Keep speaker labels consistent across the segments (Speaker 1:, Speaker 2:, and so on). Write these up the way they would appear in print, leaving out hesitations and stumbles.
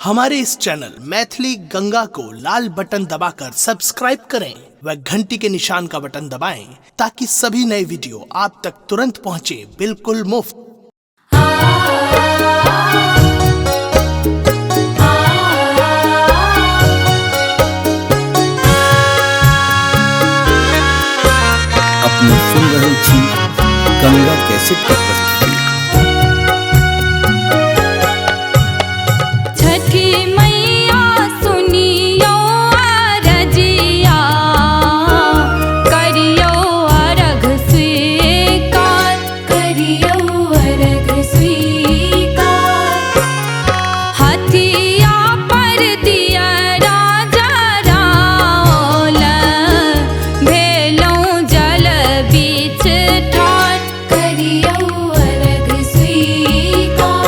Speaker 1: हमारे इस चैनल मैथिली गंगा को लाल बटन दबाकर सब्सक्राइब करें व घंटी के निशान का बटन दबाएं ताकि सभी नए वीडियो आप तक तुरंत पहुंचे बिल्कुल मुफ्त।
Speaker 2: अपने सुन रहे छी गंगा कैसेट का प्रस्तुति।
Speaker 3: छठी मैया सुनियो अरजिया, करियो अर्घ स्वीकार, करियो अर्घ स्वीकार। हथिया पर दिया राजा राओल, भेलों जल बीच ठार, करियो अर्घ स्वीकार।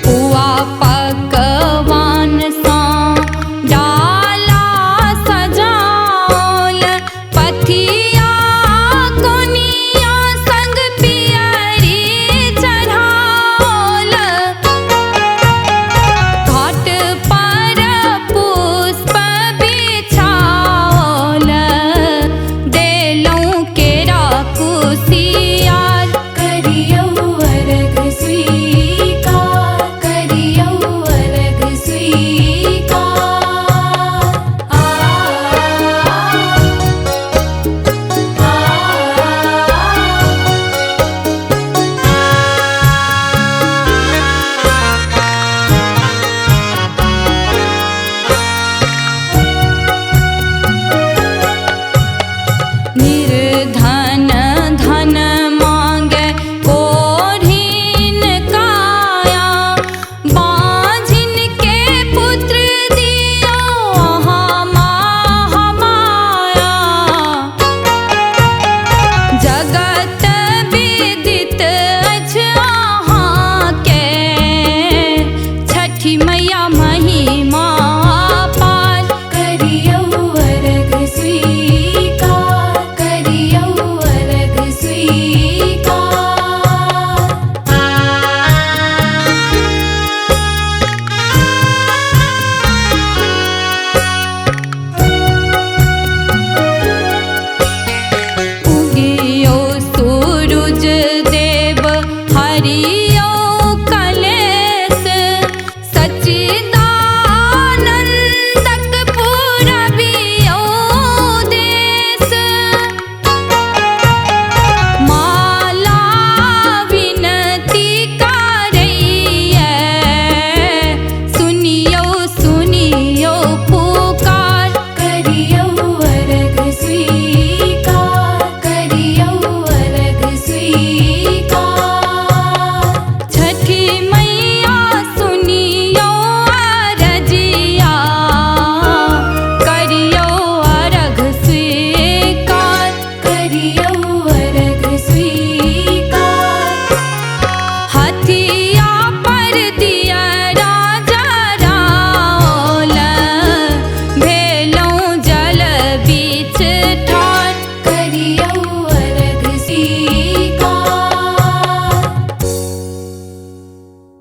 Speaker 3: पुआ पकवान सा डाला सजाओल, पथिया कोनिया संग पियरी चढ़ाओल। घाट पर पुष्प बिछाओल, देलों केरा कुसियार, करियो अर्घ स्वीकार, करियो अर्घ स्वीकार। निर्धन धन मांगे कोढ़ीन काया, बाँझिन के पुत्र दियो अहाँ महामाया। जगत विदित अछि अहाँके, छठी मैया महिमा पार, करियो